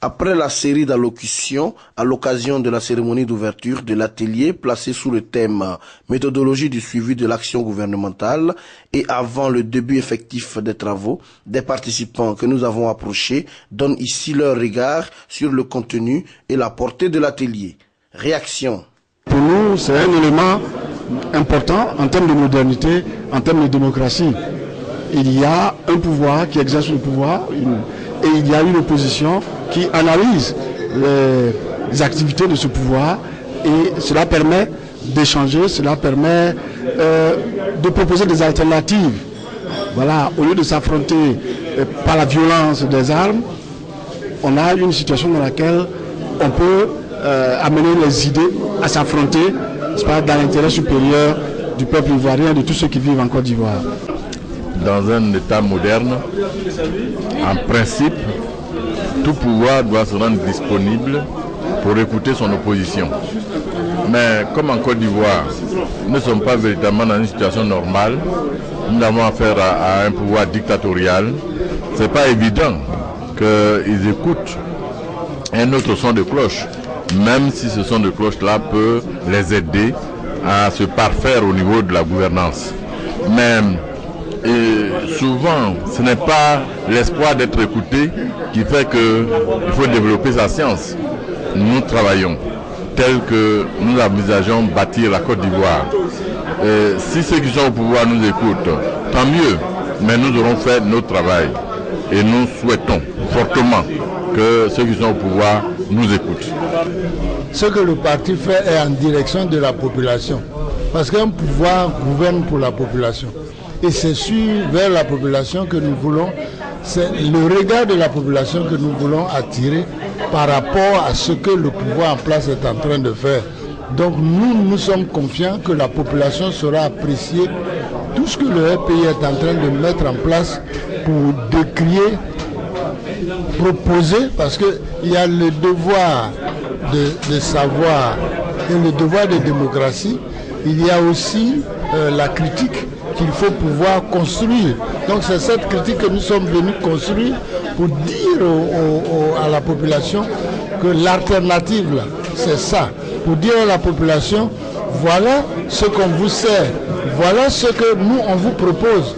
Après la série d'allocutions à l'occasion de la cérémonie d'ouverture de l'atelier placé sous le thème « Méthodologie du suivi de l'action gouvernementale » et avant le début effectif des travaux, des participants que nous avons approchés donnent ici leur regard sur le contenu et la portée de l'atelier. Réaction. Pour nous, c'est un élément important en termes de modernité, en termes de démocratie. Il y a un pouvoir qui exerce le pouvoir et il y a une opposition qui analyse les activités de ce pouvoir et cela permet d'échanger, cela permet de proposer des alternatives. Voilà, au lieu de s'affronter par la violence des armes, on a une situation dans laquelle on peut amener les idées à s'affronter dans l'intérêt supérieur du peuple ivoirien et de tous ceux qui vivent en Côte d'Ivoire. Dans un État moderne, en principe, tout pouvoir doit se rendre disponible pour écouter son opposition. Mais comme en Côte d'Ivoire, nous ne sommes pas véritablement dans une situation normale, nous avons affaire à un pouvoir dictatorial, ce n'est pas évident qu'ils écoutent un autre son de cloche, même si ce son de cloche-là peut les aider à se parfaire au niveau de la gouvernance. Mais souvent, ce n'est pas l'espoir d'être écouté qui fait qu'il faut développer sa science. Nous travaillons tel que nous envisageons bâtir la Côte d'Ivoire. Si ceux qui sont au pouvoir nous écoutent, tant mieux, mais nous aurons fait notre travail. Et nous souhaitons fortement que ceux qui sont au pouvoir nous écoutent. Ce que le parti fait est en direction de la population. Parce qu'un pouvoir gouverne pour la population. Et c'est vers la population que nous voulons, c'est le regard de la population que nous voulons attirer par rapport à ce que le pouvoir en place est en train de faire. Donc nous sommes confiants que la population saura apprécier tout ce que le RPI est en train de mettre en place pour décrier, proposer, parce qu'il y a le devoir de savoir et le devoir de démocratie. Il y a aussi la critique qu'il faut pouvoir construire. Donc c'est cette critique que nous sommes venus construire pour dire à la population que l'alternative là, c'est ça. Pour dire à la population, voilà ce qu'on vous sert, voilà ce que nous on vous propose.